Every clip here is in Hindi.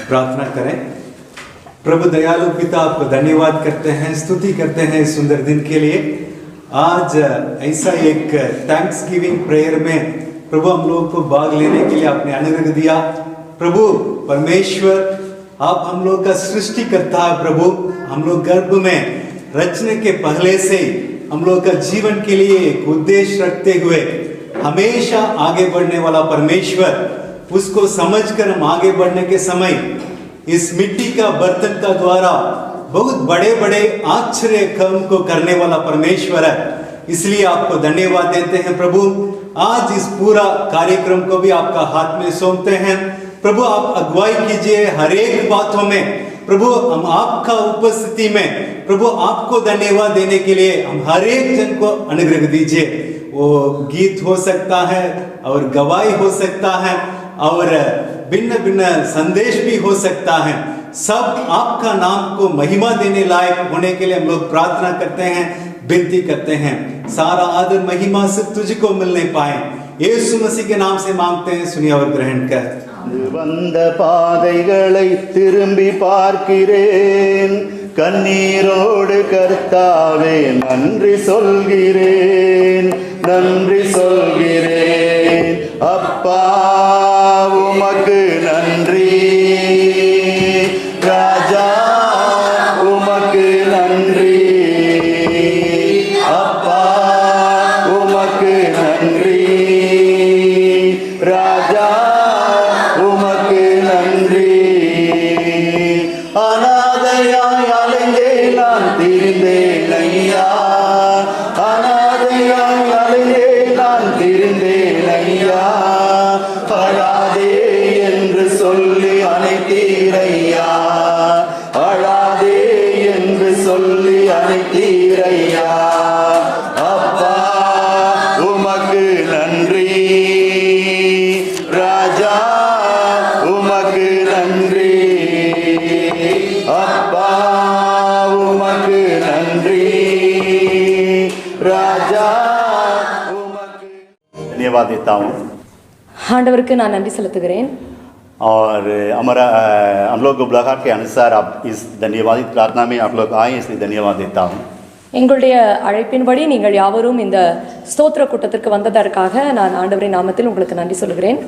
प्रार्थना करें। प्रभु दयालु पिता, आपको धन्यवाद करते हैं, स्तुति करते हैं इस सुंदर दिन के लिए। आज ऐसा एक थैंक्स गिविंग प्रेयर में प्रभु हम लोगों को भाग लेने के लिए आपने अनुग्रह दिया। प्रभु परमेश्वर, आप हम लोग का सृष्टि करता है। प्रभु, हम लोग गर्भ में रचने के पहले से हम लोग का जीवन के लिए एक उद्देश्य रखते हुए हमेशा आगे बढ़ने वाला परमेश्वर, उसको समझकर हम आगे बढ़ने के समय इस मिट्टी का बर्तन का द्वारा बहुत बड़े बड़े आश्चर्य काम को करने वाला परमेश्वर है। इसलिए आपको धन्यवाद देते हैं प्रभु। आज इस पूरा कार्यक्रम को भी आपका हाथ में सौंपते हैं। प्रभु, आप अगुवाई कीजिए हर एक बातों में। प्रभु, हम आपका उपस्थिति में प्रभु आपको धन्यवाद देने के लिए हम हर एक जन को अनुग्रह दीजिए। वो गीत हो सकता है और गवाही हो सकता है और भिन्न भिन्न संदेश भी हो सकता है। सब आपका नाम को महिमा देने लायक होने के लिए हम लोग प्रार्थना करते हैं, विनती करते हैं। सारा आदर महिमा सिर्फ तुझको मिलने पाए, यीशु मसीह के नाम से मांगते हैं, सुनिए और ग्रहण कर। வந்த பாதைகளை திரும்பி பார்க்கிறேன், கண்ணீரோடு கர்த்தாவே நன்றி சொல்கிறேன், நன்றி சொல்கிறேன். அப்பா உமக்கு நன்றி, ராஜா உமக்கு நன்றி, அப்பா உமக்கு நன்றி, ராஜா உமக்கு நன்றி. அநாதையாய் அலைந்தே நான் திரிந்தேன் ஐயா, அநாதையாய் அலைந்தே நான் திரிந்தேன் ஐயா. அழாதே என்று சொல்லி அழைத்தீரையா, அழாதே என்று சொல்லி அழைத்தீரையா. அப்பா உமக்கு நன்றி, ராஜா உமக்கு நன்றி, அப்பா உமக்கு நன்றி, ராஜா உமக்கு. धन्यवाद देता हूँ ஆண்டவருக்கு நான் நன்றி செலுத்துகிறேன். और हमारा हम लोग को बुलाहट के अनुसार आप इस धन्यवाद प्रार्थना में आप लोग आए, इसलिए धन्यवाद देता हूँ. எங்களுடைய அழைப்பின்படி நீங்கள் யாவரும் இந்த ஸ்தோத்திர கூட்டத்திற்கு வந்ததற்காக நான் ஆண்டவரின் நாமத்தில் உங்களுக்கு நன்றி சொல்கிறேன்.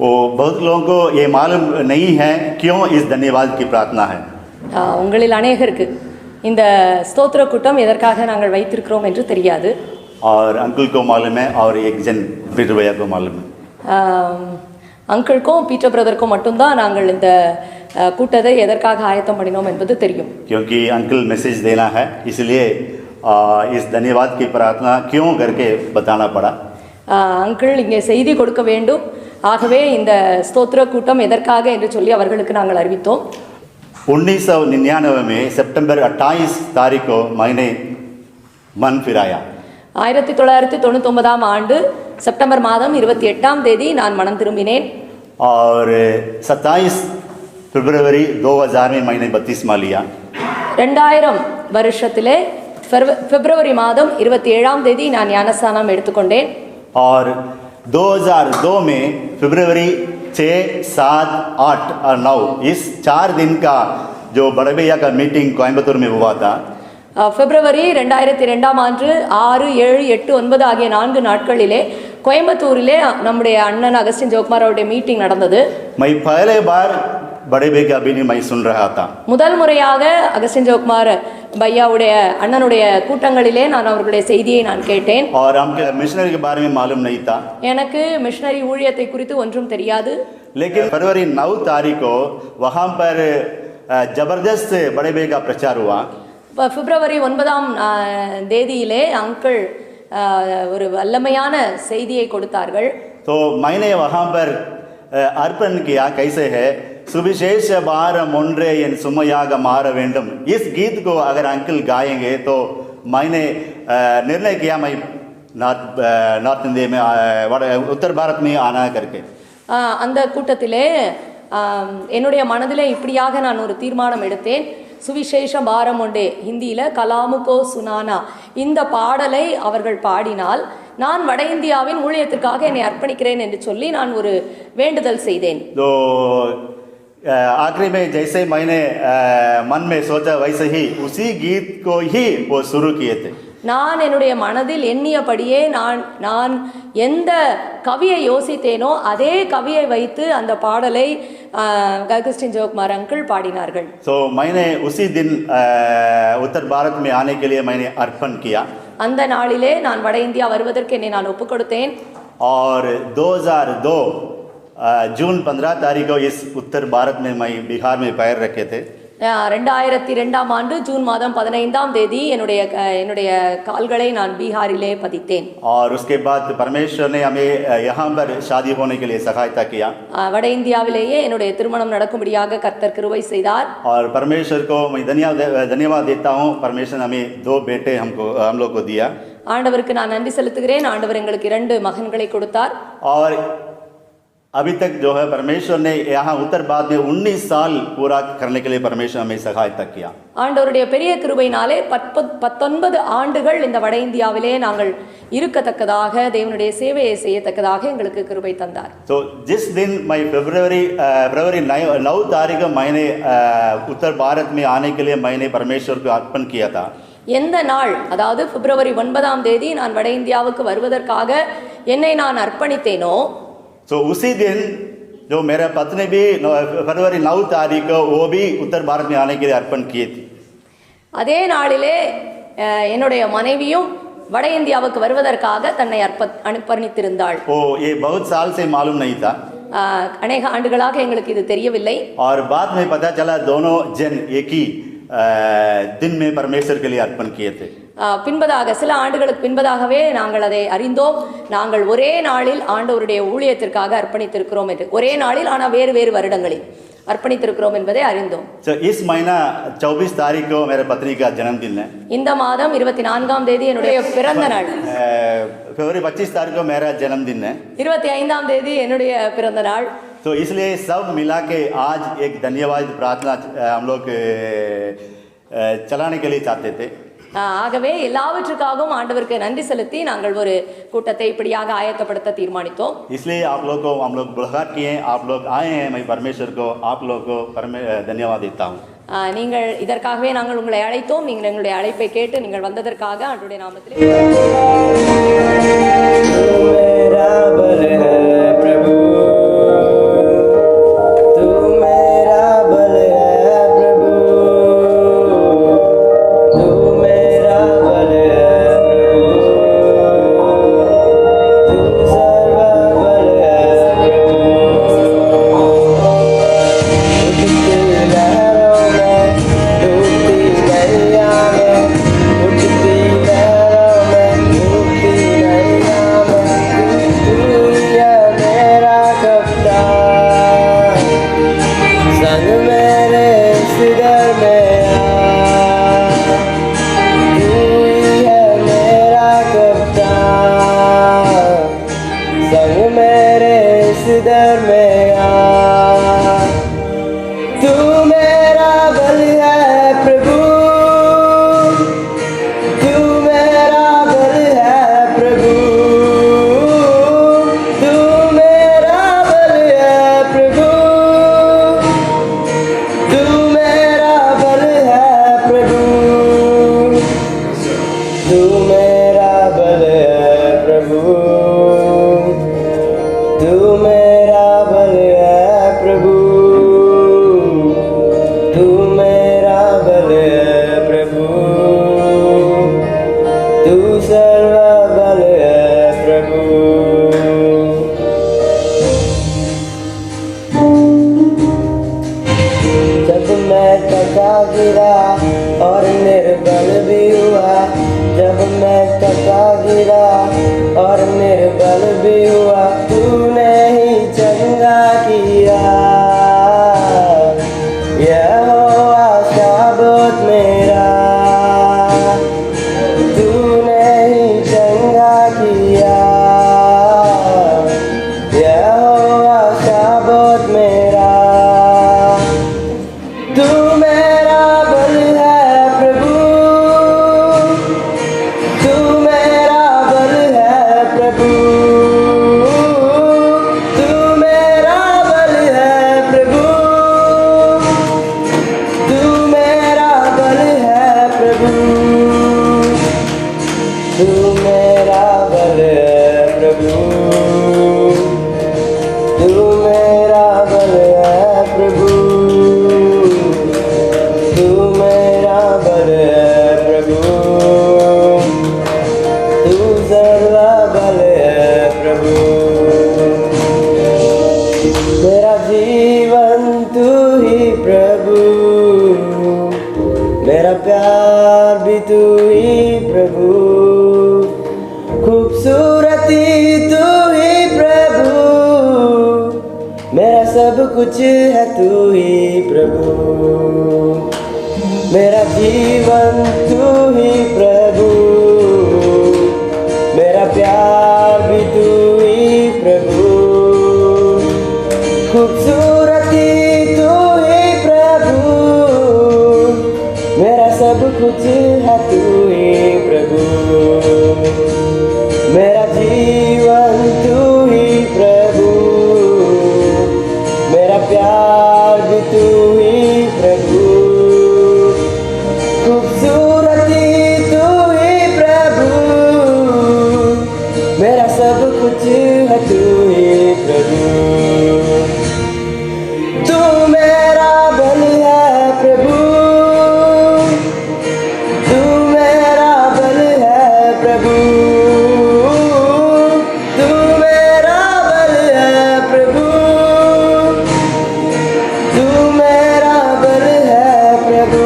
वो बहुत लोगों को ये मालूम नहीं है क्यों इस धन्यवाद की प्रार्थना है. உங்களில் அநேகருக்கு இந்த ஸ்தோத்திர கூட்டம் எதற்காக நாங்கள் வைத்திருக்கிறோம் என்று தெரியாது. और अंकल को मालूम है और एक जन पीटर भैया को मालूम है. அங்கிள்க்கும் பீட்டர் பிரதருக்கும் மட்டும்தான் நாங்கள் இந்த கூட்டத்தை எதற்காக ஆயத்தம் பண்ணினோம் என்பது தெரியும். क्योंकि अंकल मैसेज देना है, इसलिए इस धन्यवाद की प्रार्थना क्यों करके बताना पड़ा. அங்கிள் இங்கே செய்தி கொடுக்க வேண்டும், ஆகவே இந்த ஸ்தோத்திர கூட்டம் எதற்காக என்று சொல்லி அவர்களுக்கு நாங்கள் அறிவித்தோம். 1999 में सितंबर 28 तारीख को मैंने मन फिराया. 1999 ஆண்டு செப்டம்பர் மாதம் 28ஆம் தேதி நான் மனம் திரும்பினேன். और 27 फरवरी 2000 में मैंने बपतिस्मा लिया. 2000 வருஷத்திலே பிப்ரவரி மாதம் 27ஆம் தேதி நான் ஞானஸ்நானம் எடுத்துக்கொண்டேன். और 2002 में फरवरी 6, 7, 8 और 9 इस 4 दिन का जो बड़े भैया का मीटिंग कोयम्बतूर में हुआ था. பிப்ரவரி 2002ஆம் ஆண்டு 6, 7, 8, 9 ஆகிய 4 நாட்களிலே கோயம்புத்தூரிலே நம்முடைய அண்ணன் அகஸ்டின் ஜோகுமார் அவருடைய மீட்டிங் நடந்தது. मैं पहले बार बड़े भैया का अभिनय मैं सुन रहा था. முதல் முறையாக அகஸ்டின் ஜோகுமார் பையாவுடைய அண்ணனுடைய கூட்டங்களிலே நான் அவர்களுடைய செய்தியை நான் கேட்டேன். और हमके मिशनरी के बारे में मालूम नहीं था. எனக்கு மிஷனரி ஊழியத்தை குறித்து ஒன்றும் தெரியாது. लेकिन फरवरी 9 तारीख को वहाँ पर जबरदस्त बड़े भैया का प्रचार हुआ. பிப்ரவரி 9ஆம் தேதியிலே அங்கிள் ஒரு வல்லமையான செய்தியை கொடுத்தார்கள். तो मैंने वहाँ पर अर्पण किया. कैसे है, सुविशेष भारम ஒன்றே என் சுமையாக மாற வேண்டும். इस गीत को अगर अंकल गाएंगे तो मैंने निर्णय किया मैं नॉर्थ इंडिया में उत्तर भारत में आना करके. அந்த கூட்டத்திலே என்னுடைய மனதிலே இப்படியாக நான் ஒரு தீர்மானம் எடுத்தேன். சுவிசேஷ பாரம் ஒன்றே, ஹிந்தியில கலாமுகோ சுனானா, இந்த பாடலை அவர்கள் பாடினால் நான் வட இந்தியாவின் ஊழியத்திற்காக என்னை அர்ப்பணிக்கிறேன் என்று சொல்லி நான் ஒரு வேண்டுதல் செய்தேன். आखिरी में जैसे मैंने मन में सोचा वैसे ही उसी गीत को ही वो शुरू किए थे. நான் என்னுடைய மனதில் எண்ணியபடியே நான் எந்த கவியை யோசித்தேனோ அதே கவியை வைத்து அந்த பாடலை गगस्टिन जोगमार अंकल பாடினார்கள். So मैंने उसी दिन उत्तर भारत में आने के लिए मैंने अर्पण किया. அந்த நாளிலே நான் வட இந்தியா வருவதற்கு என்னை நான் ஒப்புக் கொடுத்தேன். और 2002 जून 15 तारीख को इस उत्तर भारत में मैं बिहार में पैर रखे थे. 2002 ஆண்டு ஜூன் மாதம் 15ஆம் தேதி என்னுடைய கால்களை நான் பீகாரிலே பதித்தேன். और उसके बाद परमेश्वर ने हमें यहाँ पर शादी होने के लिए सहायता किया. வட இந்தியாவிலேயே என்னுடைய திருமணம் நடக்கும்படியாக கர்த்தர் கிருபை செய்தார். और परमेश्वर को मैं धन्यवाद देता हूँ. परमेश्वर हमें 2 बेटे हम लोग को दिया. ஆண்டவருக்கு நான் நன்றி செலுத்துகிறேன். ஆண்டவர் எங்களுக்கு 2 மகன்களை கொடுத்தார். और अभी तक जो है परमेश्वर ने यहाँ उत्तर भारत में 19 साल पूरा करने के लिए परमेश्वर हमें सहायता किया. ஆண்டவருடைய பெரிய கிருபையினாலே 19 ஆண்டுகள் இந்த வட இந்தியாவிலே நாங்கள் இருக்கத்தக்கதாக தேவனுடைய சேவையை செய்யத்தக்கதாக எங்களுக்கு கிருபை தந்தார். तो जिस दिन मैं फरवरी 9 तारीख को मैंने उत्तर भारत में आने के लिए मैंने परमेश्वर को अर्पण किया था. எந்த நாள், अதாவது பிப்ரவரி 9ஆம் தேதி நான் வட இந்தியாவுக்கு வருவதற்காக என்னை நான் அர்ப்பணித்தேனோ, तो उसी दिन जो मेरा पत्नी भी फरवरी 9 तारीख को वो भी उत्तर भारत में आने के लिए अर्पण किए थी. அதே நாளிலே என்னுடைய மனைவியும் வட இந்தியாவுக்கு வருவதற்காக தன்னை அர்ப்பணித்திருந்தாள். ओ ये बहुत साल से मालूम नहीं था. अनेक ஆண்டுகளாக எங்களுக்கு இது தெரியவில்லை. और बाद में पता चला दोनों जन एक ही दिन में परमेश्वर के लिए अर्पण किए थे. பின்பதாக சில ஆண்டுகளுக்கு பின்பதாகவே நாங்கள் அதை அறிந்தோம். நாங்கள் ஒரே நாளில் ஆண்டவருடைய ஊழியத்திற்காக அர்ப்பணித்திருக்கிறோம் என்று. ஒரே நாளில் ஆனால் வேறு வேறு வருடங்களில் அர்ப்பணித்திருக்கிறோம் என்பதை அறிந்தோம். इस महीना 24 तारीख को मेरे पत्नी का जन्मदिन है. இந்த மாதம் 24ஆம் தேதி என்னுடைய பிறந்த நாள். फरवरी 25 तारीख को मेरा जन्मदिन है. 25ஆம் தேதி என்னுடைய பிறந்த நாள். तो इसलिए सब मिला के आज एक धन्यवाद प्रार्थना हम लोग चलाने के लिए चाहते थे. ஆகவே எல்லாவற்றுக்காகவும் ஆண்டவருக்கு நன்றி செலுத்தி நாங்கள் ஒரு கூட்டத்தை இப்படியாக ஆயத்தப்படுத்த தீர்மானித்தோம். इसलिए आप लोग को हम लोग बुलाहट किए, आप लोग आए हैं. मैं परमेश्वर को आप लोग को धन्यवाद देता हूँ. நீங்கள் இதற்காகவே நாங்கள் உங்களை அழைத்தோம். நீங்கள் எங்களுடைய அழைப்பை கேட்டு நீங்கள் வந்ததற்காக ஆண்டவருடைய நாமத்திலே प्रभु, मेरा प्यार भी तू ही प्रभु, खूबसूरती तू ही प्रभु, मेरा सब कुछ है तू ही प्रभु, मेरा जीवन तू ही प्रभु, मेरा प्यार भी तू ही प्रभु, खूबसूरती तू ही प्रभु, मेरा सब कुछ है तू ही प्रभु, मेरा जीवन तू ही प्रभु, मेरा प्यार भी तू ही प्रभु, खूबसूरती तू ही प्रभु, मेरा सब कुछ है तू ही प्रभु, तू मेरा बल है प्रभु, तू मेरा बल है प्रभु, तू मेरा बल है प्रभु, तू मेरा बल है प्रभु,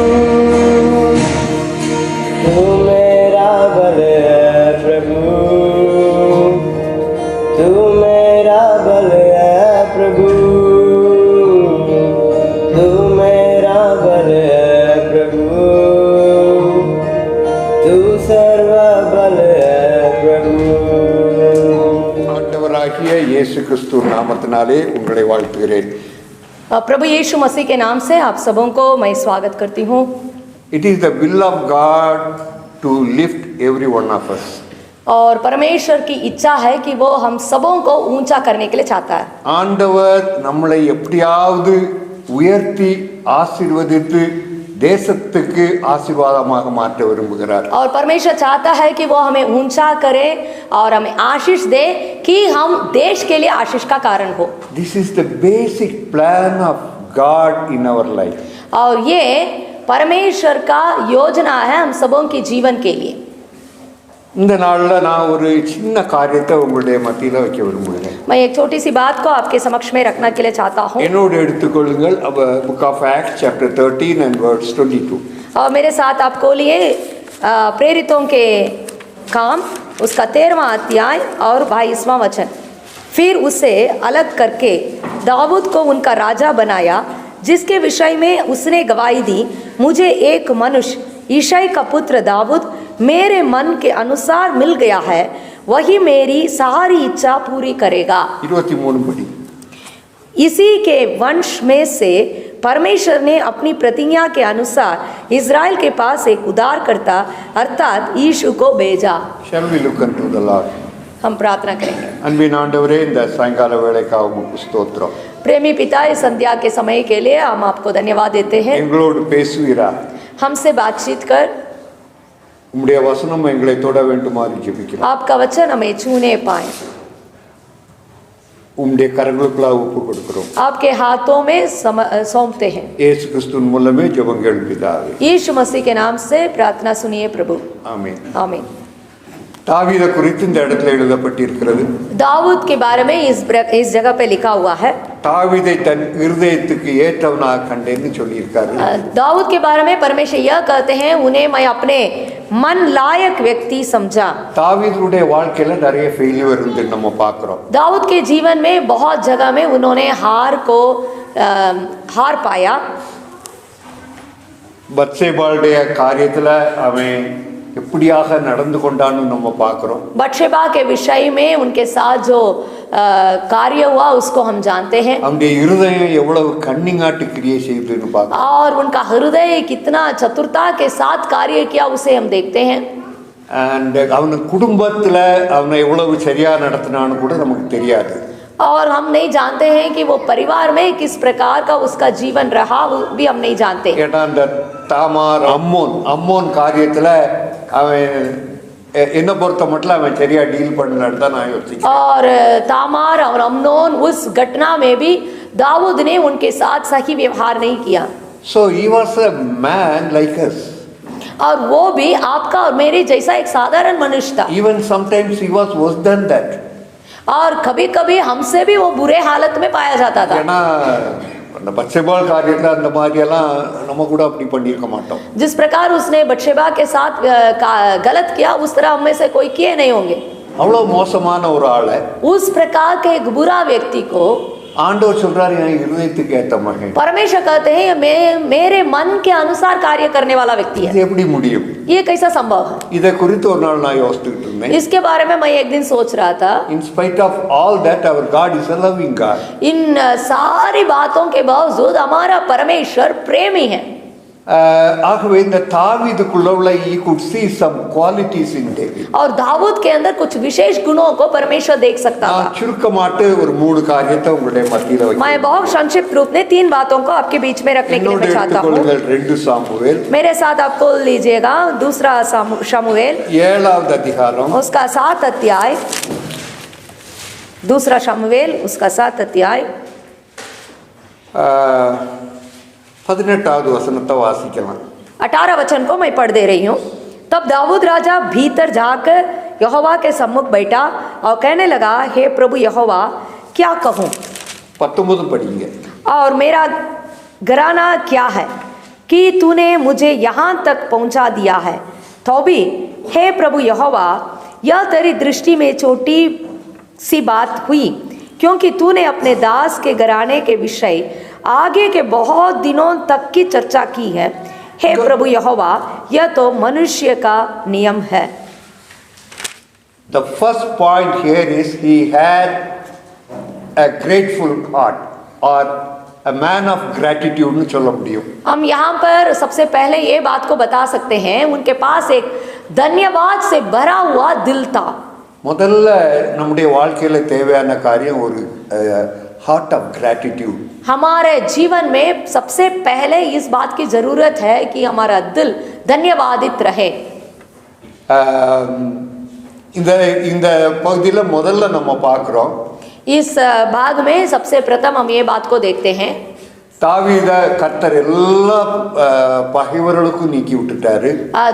तू मेरा बल है प्रभु, तू मेरा बल है प्रभु, तू मेरा बल है प्रभु, तू सर्व बल है प्रभु. ஆண்டவராகிய இயேசு கிறிஸ்து நாமத்தினாலே உங்களை வாழ்த்துகிறேன். प्रभु यीशु मसीह के नाम से आप सबों को मैं स्वागत करती हूँ. It is the will of God to lift every one of us. और परमेश्वर की इच्छा है कि वो हम सबों को ऊंचा करने के लिए चाहता है. ஆண்டவர் நம்மளை எப்படியாவது உயர்த்தி ஆசீர்வதித்து தேசத்துக்கு ஆசீர்வாதமாக மாற்ற விரும்புகிறார். और परमेश्वर चाहता है कि वो हमें ऊंचा करे और हमें आशीष दे कि हम देश के लिए आशीष का कारण हो. This is the basic plan of God in our life. और ये परमेश्वर का योजना है हम सबों के जीवन के लिए. இந்த நாள்ல நான் ஒரு சின்ன காரியத்தை உங்களுடைய மத்தியில வைக்க விரும்புகிறேன். मैं एक छोटी सी बात को आपके समक्ष में रखना के लिए चाहता हूँ. என்னோடு எடுத்துக்கொள்ளுங்கள் Book of Acts chapter 13 and verse 22. और मेरे साथ आप खोलिए प्रेरितों के काम उसका 13वां अध्याय और 22वां वचन. फिर उसे अलग करके दाऊद को उनका राजा बनाया, जिसके विषय में उसने गवाही दी, मुझे एक मनुष्य ईशाई का पुत्र दाऊद मेरे मन के अनुसार मिल गया है, वही मेरी सारी इच्छा पूरी करेगा. 23 पढ़ी. इसी के वंश में से परमेश्वर ने अपनी प्रतिज्ञा के अनुसार इज़राइल के पास एक उद्धारकर्ता अर्थात यीशु को भेजा. Shall we look unto the Lord? हम प्रार्थना करेंगे. அன்பின் ஆண்டவரே, இந்த சாயங்கால வேளைக்காக உமக்கு ஸ்தோத்திரம். प्रेमी पिता, इस संध्या के समय के लिए हम आपको धन्यवाद देते हैं. எங்களோடு பேசுகிறார். हमसे बातचीत कर உம்முடைய வசனம் எங்களை தொட வேண்டுமாறு ஜெபிக்கிறோம். आपका वचन हमें छूने पाए. உம்முடைய கரங்களுக்குள்ள ஒப்பு கொடுக்கிறோம். आपके हाथों में सौंपते हैं. இயேசு கிறிஸ்துவின் மூலமே ஜெபங்கள் பிதாவே. यीशु मसीह के नाम से प्रार्थना सुनिए प्रभु. ஆமென். आमीन. தாவீதை குறித்து இந்த இடத்துல எழுதப்பட்டிருக்கிறது. दाऊद के बारे में इस जगह पे लिखा हुआ है. தாவீதை தன் இருதயத்துக்கு ஏற்றவனாக கண்டேன்னு சொல்லியிருக்காரு. दाऊद के बारे में परमेश्वर यह कहते हैं, उन्हें मैं अपने मन लायक व्यक्ति समझा. தாவீதுடைய வாழ்க்கையில நிறைய ஃபெயிலியர் இருந்து நம்ம பார்க்கிறோம். दाऊद के जीवन में बहुत जगह में उन्होंने हार पाया. பத்சேபாளுடைய காரியத்துல அவன் எப்படியாக நடந்து கொண்டான்னு நம்ம பார்க்கிறோம். बत्शेबा के विषय में उनके साथ जो कार्य हुआ उसको हम जानते हैं. அவனுடைய இருதயம் எவ்வளவு கன்னிங்காட்டு கிரியை செய்துன்னு பார்க்கிறோம். और उनका हृदय कितना चतुरता के साथ कार्य किया उसे हम देखते हैं. அண்ட் அவனு குடும்பத்துல அவனை எவ்வளவு சரியா நடத்தினான்னு கூட நமக்கு தெரியாது. और हम नहीं जानते हैं कि वो परिवार में किस प्रकार का उसका जीवन रहा, वो भी हम नहीं जानते. ஏன்னா அந்த தாமார் அம்மோன் காரியத்துல அவன் என்ன பொறுத்த மட்டும் அவன் சரியா டீல் பண்ணலன்னு தான் நான் யோசிக்கிறேன். और तामार और अम्नोन उस घटना में भी दाऊद ने उनके साथ सही व्यवहार नहीं किया. So he was a man like us. और वो भी आपका और मेरे जैसा एक साधारण मनुष्य था. Even sometimes he was worse than that. और कभी कभी हमसे भी वो बुरे हालत में पाया जाता था. ஏன்னா அந்த பச்சைபால் காரியத்தில் அந்த மாதிரியெல்லாம் நம்ம கூட அப்படி பண்ணியிருக்க மாட்டோம். जिस प्रकार उसने बत्शेबा के साथ गलत किया, उस तरह हम में से कोई किए नहीं होंगे. அவ்வளோ மோசமான ஒரு ஆளை उस प्रकार के एक बुरा व्यक्ति को ஆண்டவர் சொல்றாரு என் இருதயத்துக்கு ஏத்த மகன். परमेश्वर कहते हैं मेरे मन के अनुसार कार्य करने वाला व्यक्ति है. இது எப்படி முடியும்? ये कैसा संभव है? இதை குறித்து ஒரு நாள் நான் யோசிச்சுட்டு இருந்தேன். इसके बारे में मैं एक दिन सोच रहा था. In spite of all that, our God is a loving God. इन सारी बातों के बावजूद हमारा परमेश्वर प्रेमी है. ஆகவே இந்த தாவீதுக்குள்ள உள்ள he could see some qualities in David. और दाऊद के अंदर कुछ विशेष गुणों को परमेश्वर देख सकता था. நான் சுருக்கமாட்டு ஒரு மூணு காரியத்தை உங்களுடைய மத்தியில வைக்கிறேன். मैं बहुत संक्षिप्त रूप में 3 बातों को आपके बीच में रखने के लिए मैं चाहता हूँ. 2 சாமுவேல், मेरे साथ आप खोल लीजिएगा 2 शमूएल 7வது அதிகாரம், उसका 7 अध्याय. 2 शमूएल उसका 7 अध्याय 18வது वचनத்தை வாசிக்கலாம். 18 वचन को मैं पढ़ दे रही हूँ. तब दाऊद राजा भीतर जाकर यहोवा के सम्मुख बैठा और कहने लगा, हे प्रभु यहोवा, क्या कहूँ 19 படிங்க. और मेरा घराना क्या है कि तूने मुझे यहाँ तक पहुँचा दिया है. तो भी हे प्रभु यहोवा, यह तेरी दृष्टि में छोटी सी बात हुई, क्योंकि तूने अपने दास के घराने के विषय आगे के बहुत दिनों तक की चर्चा की है. हे प्रभु यहोवा, यह तो मनुष्य का नियम है. The first point here is he had a grateful heart or a man of gratitude னு சொல்ல முடியும். हम यहाँ पर सबसे पहले ये बात को बता सकते हैं, उनके पास एक धन्यवाद से भरा हुआ दिल था. முதல்ல நம்முடைய வாழ்க்கையில தேவையான காரியம் ஒரு heart of gratitude. हमारे जीवन में सबसे पहले इस बात की जरूरत है कि हमारा दिल धन्यवादित रहे. இந்த இந்த பகுதியில் முதல்ல நம்ம பார்க்குறோம், इस भाग में सबसे प्रथम हम ये बात को देखते हैं. தாவீத கர்த்தர் எல்லா பகைவர்களுக்கும் நீக்கி விட்டுட்டாரு.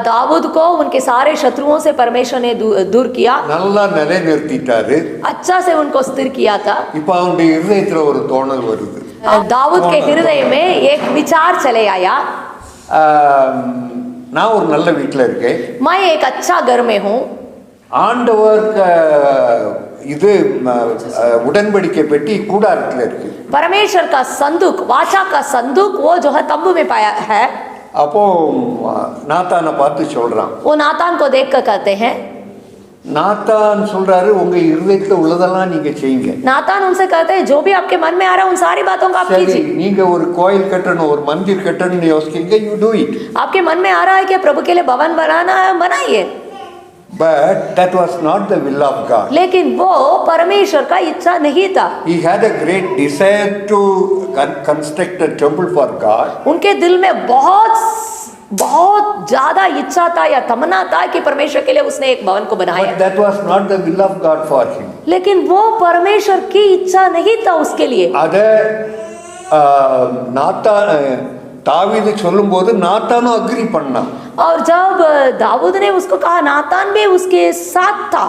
दाऊद को उनके सारे शत्रुओं से परमेश्वर ने दूर किया, நல்லா நிலைநிறுத்திட்டாரு. अच्छा से उनको स्थिर किया था. இப்போ அவனுடைய இருதயத்துல ஒரு தோணல் வருது. दाऊद के हृदय में एक विचार चले आया, நான் ஒரு நல்ல வீட்டில் இருக்கேன், मैं एक अच्छा घर में हूँ. ஆண்டவர் இது உடன்படிக்கை பெட்டி கூடாரத்தில் இருக்கு. परमेश्वर का संदूक, वाचा का संदूक, वो जो है तंबू में पाया है. அப்போ நாத்தானை பார்த்து சொல்றான். वो नातान को देख कर कहते हैं, நாத்தான் சொல்றாரு, உங்க இருதயத்துல உள்ளதெல்லாம் நீங்க செய்யுங்க. नातान उनसे कहते हैं, जो भी आपके मन में आ रहा है उन सारी बातों को आप சரி, कीजिए. நீங்க ஒரு கோயில் கட்டணும், ஒரு மந்திர் கட்டணும்னு யோசிக்கிறீங்க, you do it. आपके मन में आ रहा है कि प्रभु के लिए भवन बनाना है, बनाइए. But that was not the will of God. लेकिन वो परमेश्वर का इच्छा नहीं था. He had a great desire to construct a temple for God. उनके दिल में बहुत ज्यादा इच्छा था या तमन्ना था कि परमेश्वर के लिए उसने एक भवन को बनाया. But that was not the will of God for him. लेकिन वो परमेश्वर की इच्छा नहीं था उसके लिए. அத தாவீது சொல்லும்போது நாத்தானும் அக்ரி பண்ணான். और जब दाऊद ने उसको कहा, नातान भी उसके साथ था.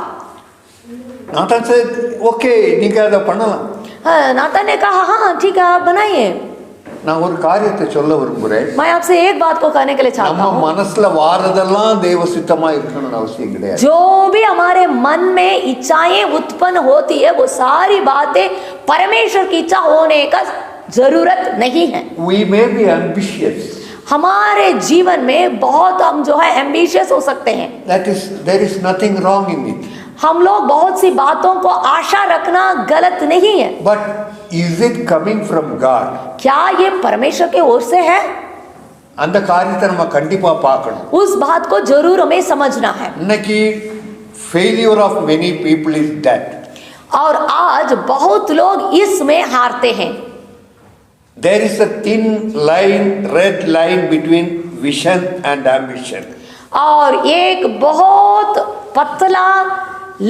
நாத்தான் said, okay, நீங்க அதை பண்ணலாம். नातान ने कहा, हाँ ठीक है, आप बनाइए. நான் ஒரு காரியத்தை சொல்ல விரும்புறேன். मैं आपसे एक बात को कहने के लिए चाहता நம்ம हूँ, மனசுல வாரதெல்லாம் தேவ சித்தமா இருக்கணும்னு அவசியம் கிடையாது. जो भी हमारे मन में इच्छाएं उत्पन्न होती है, वो सारी बातें परमेश्वर की इच्छा होने का जरूरत नहीं है. We may be ambitious. हमारे जीवन में बहुत हम जो है एम्बिशियस हो सकते हैं. There is nothing wrong in it. हम लोग बहुत सी बातों को आशा रखना गलत नहीं है. But is it coming from God? क्या ये परमेश्वर के ओर से है? அந்த காரியத்தை நம்ம கண்டிப்பா பார்க்கணும். उस बात को जरूर हमें समझना है. இன்னைக்கு failure of many people is that. और आज बहुत लोग इसमें हारते हैं. There is a thin line, red line between vision and ambition. और एक बहुत पतला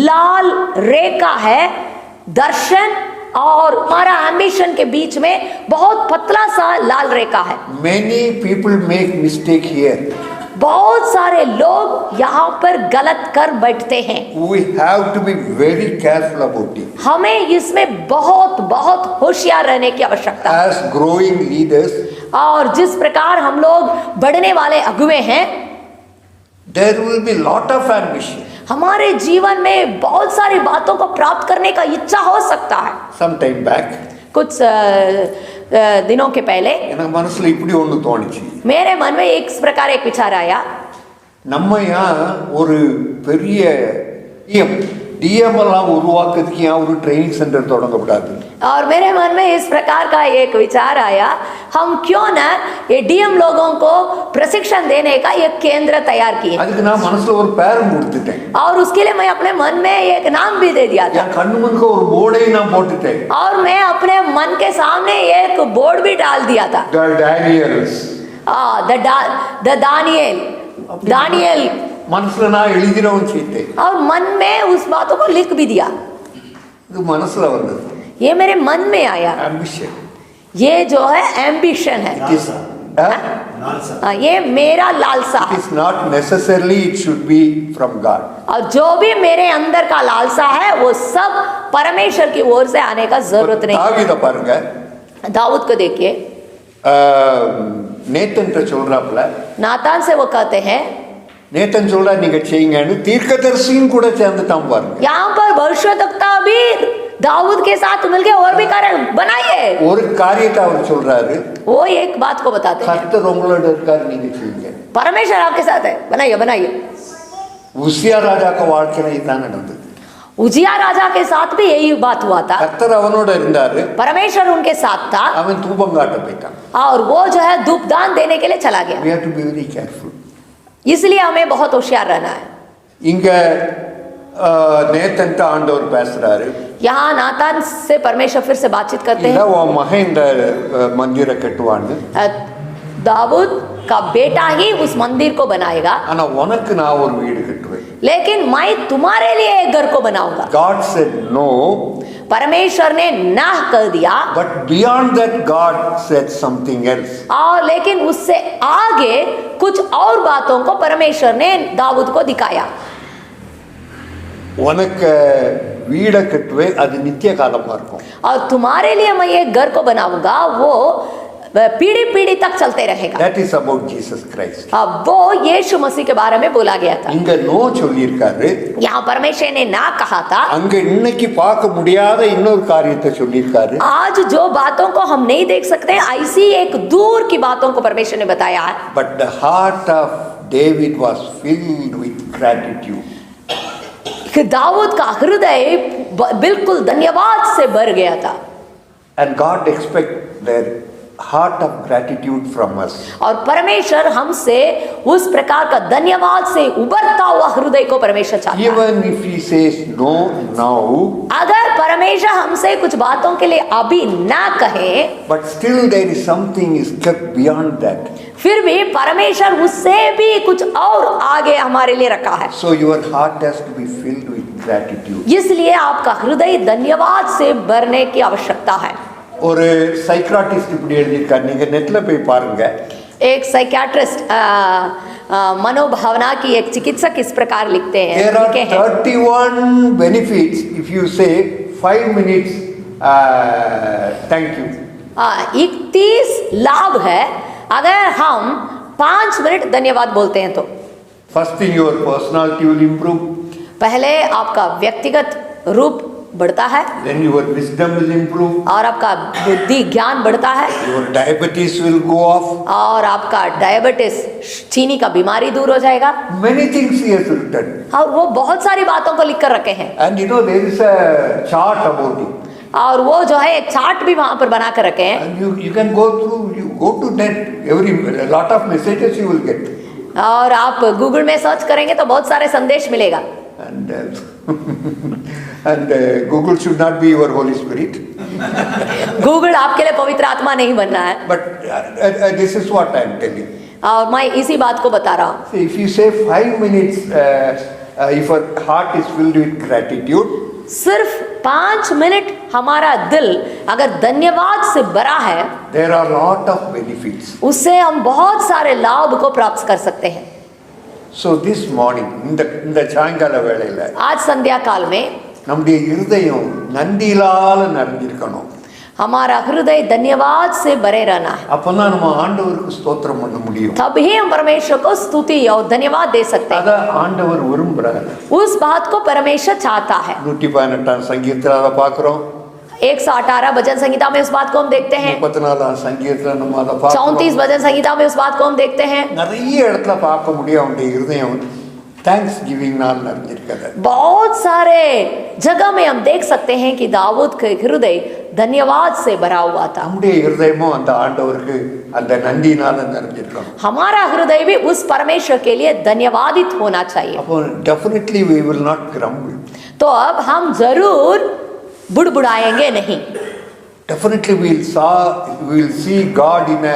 लाल रेखा है दर्शन और हमारा एम्बिशन के बीच में बहुत पतला सा लाल रेखा है. Many people make mistake here. बहुत सारे लोग यहाँ पर गलत कर बैठते हैं। We have to be very careful about it. हमें इसमें बहुत बहुत होशियार रहने की आवश्यकता है। As growing leaders, और जिस प्रकार हम लोग बढ़ने वाले अगुवे हैं, there will be lot of ambition. हमारे जीवन में बहुत सारी बातों को प्राप्त करने का इच्छा हो सकता है। Some time back, कुछ दिनों के पहले எனக்கு மனசுல இப்படி ஒன்று தோணுச்சு. मेरे मन में एक इस प्रकार एक विचार आया, நம்ம ஏன் ஒரு பெரிய DM எல்லாம் உருவாக்குறதுக்கு ஏன் ஒரு ட்ரைனிங் சென்டர் தொடங்கக்கூடாது? और मेरे मन में इस प्रकार का एक विचार आया, हम क्यों न ये डीएम लोगों को प्रशिक्षण देने का एक केंद्र तैयार किए। அதுக்கு நான் மனசுல ஒரு பேர் கொடுத்துட்டேன். और उसके लिए मैं अपने मन में एक नाम भी दे दिया था। என் கண்ணு முன்னுக்கு ஒரு போர்டையும் நான் போட்டுட்டேன். और मैं अपने मन के सामने एक बोर्ड भी डाल दिया था। दानियल மனசுல நான் எழுதினவும் செய்தேன். और मन में उस बातों को लिख भी दिया। இது மனசுல வந்தது. ये मेरे मन में आया। ambition. ये जो है एम्बिशन है। ये मेरा लालसा It is not necessarily it should be from God. और जो भी मेरे अंदर का लालसा है वो सब परमेश्वर की ओर से आने का जरूरत नहीं। தாவீதை பாருங்க. दाऊद को देखिए, நேத்தன் சொல்றாப்ல, नातान से वो कहते हैं, நேத்தன் சொல்றா நீங்க செய்யுங்கன்னு தீர்க்கதரிசியும் கூட சேர்ந்துட்டான் பாருங்க. यहाँ पर भविष्यवक्ता भी दाऊद के साथ मिलके और भी कार्य बनाइए। ஒரு காரியத்தை அவர் சொல்றாரு, वो एक बात को बताते हैं, கர்த்தர் உங்களோட இருக்காரு, நீங்க செய்யுங்க. परमेश्वर आपके साथ है, बनाइए बनाइए। உசியா ராஜாக்கு வாழ்க்கையில இதுதான் நடந்தது. उजिया राजा के साथ भी यही बात हुआ था। கர்த்தர் அவனோட இருந்தாரு, परमेश्वर उनके साथ था அவன் தூபம் காட்ட போயிட்டான். और वो जो है धूपदान देने के लिए चला गया। We have to be very careful. इसलिए हमें बहुत होशियार रहना है। இங்க நேத்தன் ஆண்டவர் பேசுறாரு, यहाँ नातान से परमेश्वर फिर से बातचीत करते இல்ல हैं, உன் மகன் இந்த மந்திர கட்டுவான்னு, दाऊद का बेटा ही उस मंदिर को बनाएगा, ஆனா உனக்கு நான் ஒரு வீடு கட்டுவேன். लेकिन मैं तुम्हारे लिए एक घर को बनाऊंगा। God said no, परमेश्वर ने ना कर दिया, but beyond that God said something else. और लेकिन उससे आगे कुछ और बातों को परमेश्वर ने दाऊद को दिखाया। உனக்கு வீடை கட்டுவேன், அது நித்திய காலமா இருக்கும். और तुम्हारे लिए मैं एक घर को बनाऊंगा, वो पीढ़ी पीढ़ी तक चलते रहेगा। That is about Jesus Christ. अब वो यीशु मसीह के बारे में बोला गया था। இங்க நோ சொல்லியிருக்காரு, यहाँ परमेश्वर ने ना कहा था। அங்க இன்னைக்கு பார்க்க முடியாத இன்னொரு காரியத்தை சொல்லியிருக்காரு. आज जो बातों को हम नहीं देख सकते, ऐसी एक दूर की बातों को परमेश्वर ने बताया है। But the heart of David was filled with gratitude. कि दाऊद का हृदय बिल्कुल धन्यवाद से भर गया था। And God expects that heart of gratitude from us. और परमेश्वर हमसे उस प्रकार का धन्यवाद से उभरता हुआ हृदय को परमेश्वर चाहता है। Even if he says no now, अगर परमेश्वर हमसे कुछ बातों के लिए अभी ना कहे, but still there is something is kept beyond that. फिर भी परमेश्वर उससे भी कुछ और आगे हमारे लिए रखा है। So your heart has to be filled with gratitude. इसलिए आपका हृदय धन्यवाद से भरने की आवश्यकता है। ஒரு சைக்காட்ரிஸ்ட் இப்படி எழுதியிருக்காரு, நீங்க நெட்ல போய் பாருங்க. एक साइकियाट्रिस्ट मनोभावना की एक चिकित्सक इस प्रकार लिखते हैं, There are लिखे हैं, 31 benefits if you say 5 minutes thank you. 31 लाभ है अगर हम 5 मिनट धन्यवाद बोलते हैं तो। First thing, your personality will improve. पहले आपका व्यक्तिगत रूप बढ़ता है, Then your wisdom will improve. और आपका बुद्धि ज्ञान बढ़ता है, Your diabetes will go off. और आपका डायबिटीज चीनी का बीमारी दूर हो जाएगा। Many things he has written. और वो बहुत सारी बातों को लिख कर रखे हैं, And you know there is a chart about it. और वो जो है एक चार्ट भी वहां पर बना कर रखे हैं। And you can go through, you go to net, a lot of messages you will get. और आप गूगल में सर्च करेंगे तो बहुत सारे संदेश मिलेगा। And Google should not be your Holy Spirit. Google आपके लिए पवित्र आत्मा नहीं बनना है। But this is what I am telling. और मैं इसी बात को बता रहा हूँ। If you say 5 minutes, if our heart is filled with gratitude, सिर्फ 5 मिनट हमारा दिल अगर धन्यवाद से भरा है, there are lot of benefits. उससे हम बहुत सारे लाभ को प्राप्त कर सकते हैं। So this morning, இந்த சாயங்கால வேளையில आज संध्या काल में நம்முடைய இருதயம் நன்றியிலால நிறைஞ்சிருக்கணும். हमारा हृदय धन्यवाद से भरे रहना है, அப்பதான் நம்ம ஆண்டவருக்கு ஸ்தோத்திரம் பண்ண முடியும். तभी हम परमेश्वर को स्तुति और धन्यवाद दे सकते அத हैं। ஆண்டவர் விரும்புறாரு. उस बात को परमेश्वर चाहता है। 118 சங்கீதத்துல அதை பார்க்கிறோம். 118 भजन संहिता में उस बात को हम देखते हैं। 34 சங்கீதத்துல நம்ம அதை பார்க்கிறோம். 34 भजन संहिता में उस बात को हम देखते हैं। நிறைய இடத்துல பார்க்க முடியும் அவனுடைய இருதயம் थैंक्स गिविंग नाल நிறைஞ்சிருக்கிறது. बहुत सारे जगह में हम देख सकते हैं कि दाऊद का हृदय धन्यवाद से भरा हुआ था। நம்முடைய இருதயமும் அந்த ஆண்டவருக்கு அந்த நன்றியினால நிறைஞ்சிருக்கணும். हमारा हृदय भी उस परमेश्वर के लिए धन्यवादित होना चाहिए। அப்போ definitely we will not grumble. तो अब हम जरूर बुड़बुड़ाएंगे नहीं। Definitely we will see God in a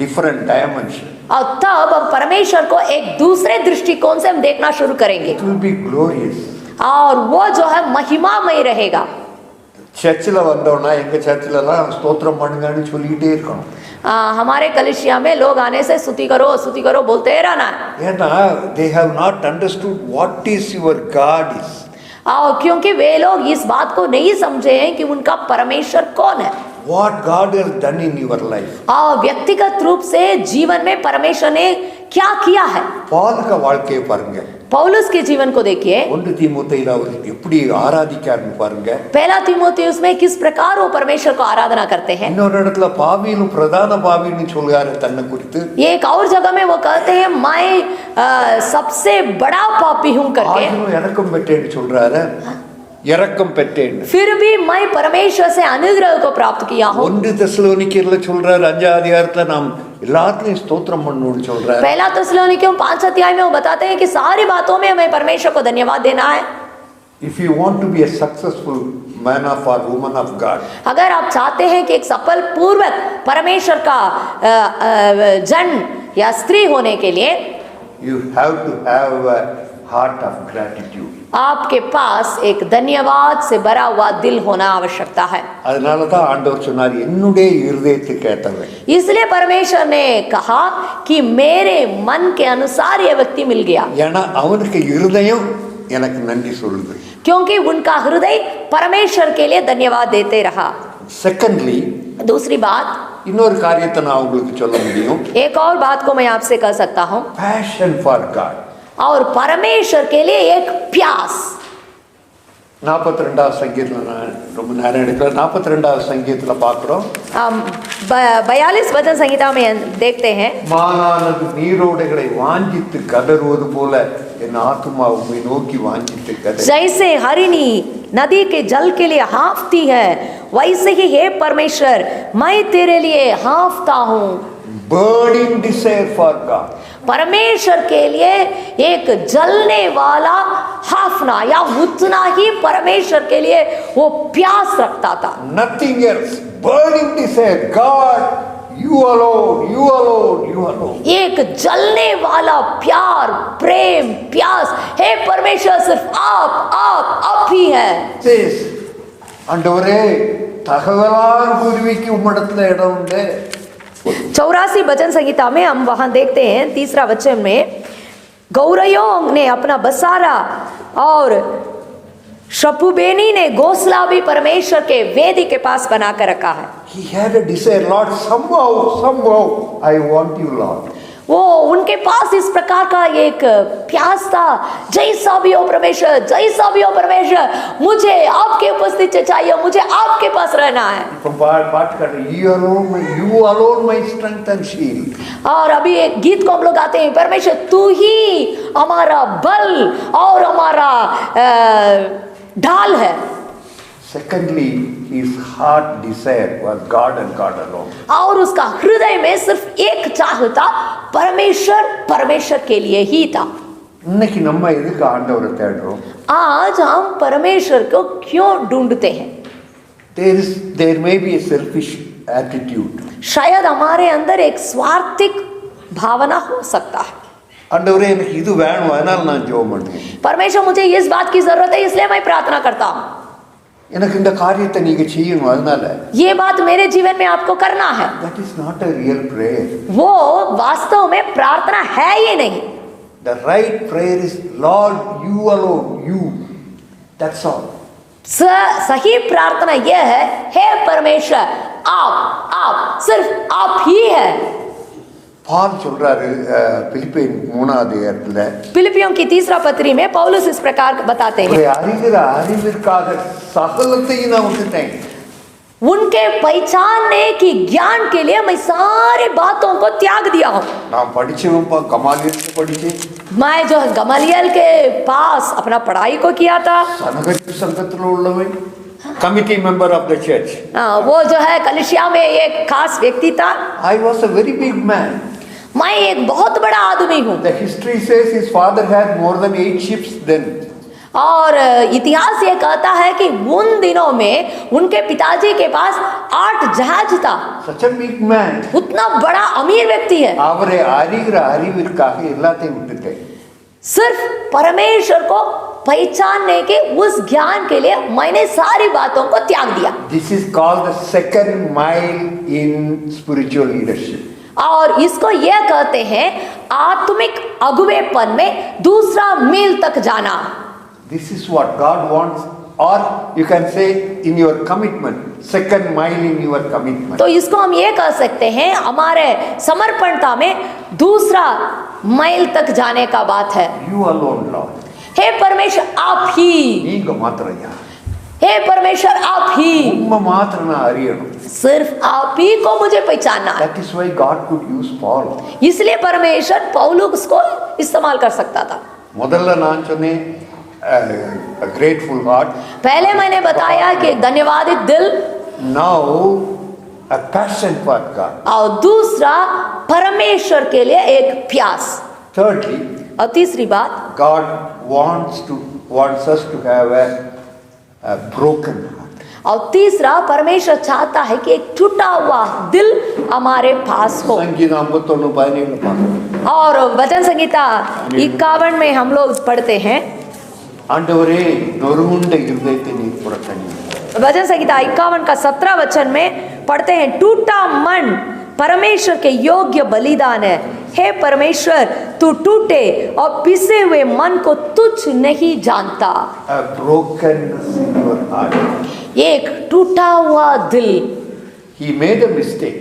different dimension. और तब हम परमेश्वर को एक दूसरे दृष्टिकोण से हम देखना शुरू करेंगे इट विल बी ग्लोरियस. और वो जो है महिमामय रहेगा। சர்ச்சில் வந்தோன்னா எங்கள் சர்ச்சிலலாம் ஸ்தோத்திரம் பண்ணுங்கன்னு சொல்லிக்கிட்டே இருக்கணும். हमारे कलिसिया में लोग आने से स्तुति करो बोलते रहना है। ஏன்னா they have not understood what is your God is. और क्योंकि वे लोग इस बात को नहीं समझे हैं कि उनका परमेश्वर कौन है, What God has done in your life. और व्यक्तिगत रूप से जीवन में परमेश्वर ने क्या किया है। पौल का வாழ்க்கையை பாருங்க. पौलुस के जीवन को देखिए। 1 தீமோத்தேயுல அவர் எப்படி ஆராதிக்காருன்னு பாருங்க. पहला तीमुथियुस में किस प्रकार वो परमेश्वर को आराधना करते हैं। இன்னொரு இடத்துல பாவியிலும் பிரதான பாவின்னு சொல்றாரு தன்னை குறித்து. एक और जगह में वो कहते हैं मैं सबसे बड़ा पापी हूं करके। ஆகிலும் இரக்கம் பெற்றேன்னு சொல்றாரு. இரக்கம் பெற்றேன். फिर भी मैं परमेश्वर से अनुग्रह को प्राप्त किया हूं। 1 தெசலோனிக்கேயர்ல சொல்றாரு 5 அதிகாரத்துல நாம் எல்லாத்துலயும் ஸ்தோத்திரம் பண்ணணும்னு சொல்றாரு. पहला थिस्सलुनीकियों 5 अध्याय में वो बताते हैं कि सारी बातों में हमें परमेश्वर को धन्यवाद देना है। If you want to be a successful man of or woman of God, अगर आप चाहते हैं कि एक सफल पूर्वक परमेश्वर का जन या स्त्री होने के लिए you have to have a heart of gratitude. आपके पास एक धन्यवाद से भरा हुआ दिल होना आवश्यकता है। அதனால தான் ஆண்டவர் சொன்னார் என்னுடைய இருதயத்துக்கு ஏத்தவன். इसलिए परमेश्वर ने कहा कि मेरे मन के अनुसार यह व्यक्ति मिल गया, ஏன்னா அவனுக்கு இருதயம் எனக்கு நன்றி சொல்லுது. क्योंकि उनका हृदय परमेश्वर के लिए धन्यवाद देते रहा। செகண்ட்லி दूसरी बात, இன்னொரு காரியத்தை நான் உங்களுக்கு சொல்ல முடியும். एक और बात को मैं आपसे कह सकता हूँ, Passion for God. और परमेश्वर के लिए एक प्यास। 42வது சங்கீதத்துல நான் ரொம்ப நேரம் எடுக்கல. 42வது சங்கீதத்துல பார்க்கிறோம். 42 वचन संहिता में देखते हैं, மானானது நீரோடைகளை வாஞ்சித்து கதறுவது போல என் ஆத்துமா உம்மை நோக்கி வாஞ்சித்து கதறு. जैसे हरिणी नदी के जल के लिए हाँफती है, वैसे ही हे परमेश्वर मैं तेरे लिए हाँफता हूँ। Burning desire for God. परमेश्वर के लिए एक जलने वाला हाफना या उतना ही परमेश्वर के लिए वो प्यास रखता था। Nothing else. Burning desire. God, you alone, you alone, you alone. एक जलने वाला प्यार, प्रेम, प्यास, हे परमेश्वर सिर्फ आप ही है। Says, ஆண்டவரே தகவலான குருவிக்கு உம்மிடத்துல இடம் உண்டு. 84 भजन संहिता में हम वहां देखते हैं 3 वचन में, गौरयों ने अपना बसारा और शपुबेनी ने घोंसला भी परमेश्वर के वेदी के पास बना कर रखा है। He had a desire, Lord, somehow I want you, Lord. वो उनके पास इस प्रकार का एक प्यास था, जैसा भी हो परमेश्वर, जैसा भी हो परमेश्वर, मुझे आपके उपस्थिति चाहिए, मुझे आपके पास रहना है। இப்போ பாட்டு कर you alone my strength and shield. और अभी एक गीत को हम लोग गाते हैं, परमेश्वर तू ही हमारा बल और हमारा ढाल है। Secondly, his heart desire was God and God alone. और उसका हृदय में सिर्फ एक चाह था, परमेश्वर के लिए ही था। இன்னைக்கு நம்ம எதுக்கு ஆண்டவரை தேடுறோம்? आज हम परमेश्वर को क्यों ढूंढते हैं? There may be a selfish attitude. शायद हमारे अंदर एक स्वार्थिक भावना हो सकता है। ஆண்டவரே எனக்கு இது வேணும் அதனால நான் ஜெபம் பண்ணுவேன். परमेश्वर मुझे इस बात की जरूरत है इसलिए मैं प्रार्थना करता हूँ। எனக்கு இந்த காரியத்தை நீங்க செய்யணும் அதனால. ये बात मेरे जीवन में आपको करना है। That is not a real prayer. वो वास्तव में प्रार्थना है ही नहीं। The right prayer is, Lord, you alone, you. That's all. सही प्रार्थना यह है, हे परमेश्वर आप सिर्फ आप ही है। பால் சொல்றாரு பிலிப்பியன் 3வது அதிகாரத்துல, फिलिपियों की 3 पत्री में पौलुस इस प्रकार बताते हैं, உங்களை அறிகிற அறிவிற்காக சகலத்தையும் நான் விட்டுட்டேன். उनके पहचानने की ज्ञान के लिए मैं सारी बातों को त्याग दिया हूँ। நான் படிச்சவன்ப்பா, கமாலியல் படிச்சேன், मैं जो गमलियल के पास अपना पढ़ाई को किया था, சனகரிப்பு சங்கத்துல உள்ளவன், committee member of the church. वो जो है कलिसिया में एक खास व्यक्ति था। I was a very big man. मैं एक बहुत बड़ा आदमी हूँ। The history says his father had more than 8 ships then. और इतिहास ये कहता है कि उन दिनों में उनके पिताजी के पास 8 जहाज था। Such a big man. उतना बड़ा अमीर व्यक्ति है। அவரை அறிகிற அறிவிற்காக எல்லாத்தையும் விட்டுட்டேன். सिर्फ परमेश्वर को पहचानने के उस ज्ञान के लिए मैंने सारी बातों को त्याग दिया। This is called the second mile in spiritual leadership. और इसको यह कहते हैं आत्मिक अगुवेपन में दूसरा मील तक जाना। This is what God wants, or you can say in your commitment, second mile in your commitment. तो इसको हम ये कह सकते हैं हमारे समर्पणता में दूसरा माइल तक जाने का बात है। You alone, Lord. हे परमेश्वर आप ही, நீங்க மாத்திரம் யா. हे परमेश्वर आप ही, உம்மை மாத்திரம் நான் அறியணும். सिर्फ आप ही को मुझे पहचानना है। That is why God could use Paul. इसलिए परमेश्वर पौलुस को इस्तेमाल कर सकता था। முதல்ல நான் சொன்னேன் a grateful heart. पहले मैंने बताया कि एक धन्यवादित दिल, Now a passion for God. और दूसरा परमेश्वर के लिए एक प्यास। Thirdly, और तीसरी बात, God wants us to have a broken heart. और तीसरा परमेश्वर चाहता है कि एक टूटा हुआ दिल हमारे पास हो। संगीत 51:17 பார்க்கிறோம். और वचन संहिता 51 में हम लोग पढ़ते हैं, ஆண்டவரே நொறுங்குண்ட இருதயத்தை நீர் புறக்கணியும். वचन संहिता 51 का 17 वचन में पढ़ते हैं, टूटा मन परमेश्वर के योग्य बलिदान है। हे परमेश्वर तू टूटे और पिसे हुए मन को तुच्छ नहीं जानता। A brokenness in your heart. एक टूटा हुआ दिल। He made a mistake.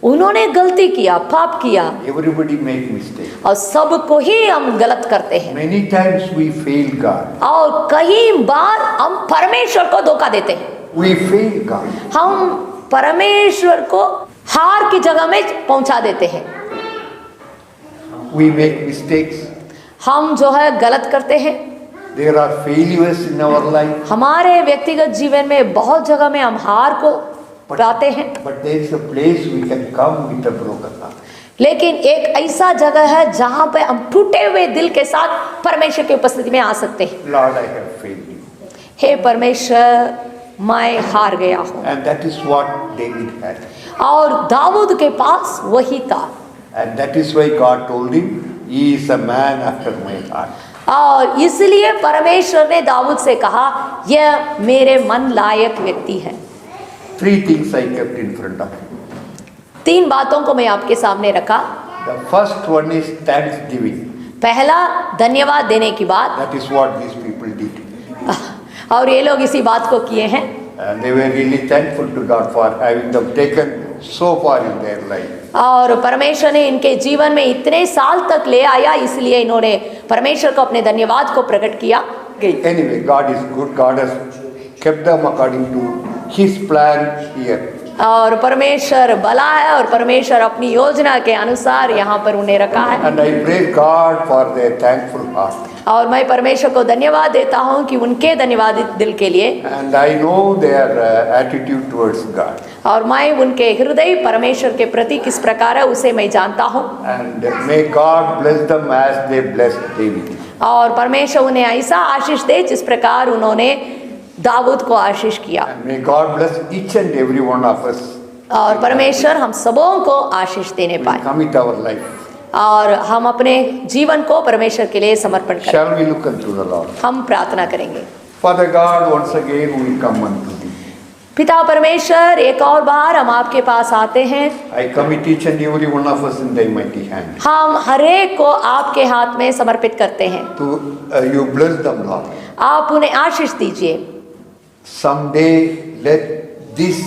उन्होंने गलती किया, पाप किया, Everybody make mistake. और सबको ही हम गलत करते हैं। Many times we fail God. और कई बार हम परमेश्वर को धोखा देते हैं। We fail God. हम परमेश्वर को हार की जगह में पहुंचा देते हैं। We make mistakes. हम जो है गलत करते हैं। There are failures in our life. हमारे व्यक्तिगत जीवन में बहुत जगह में हम हार को पाते हैं, But there is a place we can come with a broken heart. लेकिन एक ऐसा जगह है जहां पे हम टूटे हुए दिल के साथ परमेश्वर की उपस्थिति में आ सकते हैं। Lord, I have failed you. हे परमेश्वर मैं हार गया हूँ। And that is what David had. और दाऊद के पास वही था। And that is why God told him, he is a man after my heart. और इसलिए परमेश्वर ने दाऊद से कहा यह मेरे मन लायक व्यक्ति है। 3 things I kept in front of you. 3 बातों को मैं आपके सामने रखा। The first one is thanksgiving. पहला धन्यवाद देने की बात, That is what these people did. और ये लोग इसी बात को किए हैं। And they were really thankful to God for having them taken so far in their life. और परमेश्वर ने इनके जीवन में इतने साल तक ले आया, इसलिए इन्होंने परमेश्वर को अपने धन्यवाद को प्रकट किया गई। Anyway, God is good. God has kept them according to His plan here. और परमेश्वर भला है और परमेश्वर अपनी योजना के अनुसार यहाँ पर उन्हें रखा है। And I praise God for their thankful heart. और मैं परमेश्वर को धन्यवाद देता हूँ कि उनके धन्यवादित दिल के लिए, And I know their attitude towards God. और मैं उनके हृदय परमेश्वर के प्रति किस प्रकार है उसे मैं जानता हूँ। And may God bless them as they blessed David. और परमेश्वर उन्हें ऐसा आशीष दे जिस प्रकार उन्होंने दाऊद को आशीष किया। And may God bless each and every one of us. और परमेश्वर हम सबों को आशीष देने We पाए commit our life. और हम अपने जीवन को परमेश्वर के लिए समर्पण करें। Shall we look unto the Lord? हम प्रार्थना करेंगे। Father God, once again we come unto Thee. पिता परमेश्वर, एक और बार हम आपके पास आते हैं। I commit each and every one of us in thy mighty hand. हम हरेक को आपके हाथ में समर्पित करते हैं। You bless them, Lord. आप उन्हें आशीष दीजिए। Someday let this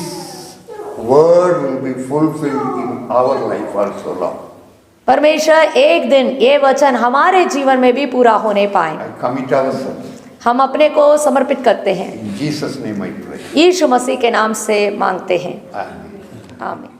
word will be fulfilled in our life also, Lord. परमेश्वर, एक दिन ये वचन हमारे जीवन में भी पूरा होने पाए। I commit ourselves. हम अपने को समर्पित करते हैं। In Jesus' name I pray. यीशु मसीह के नाम से मांगते हैं, Amen. आमीन।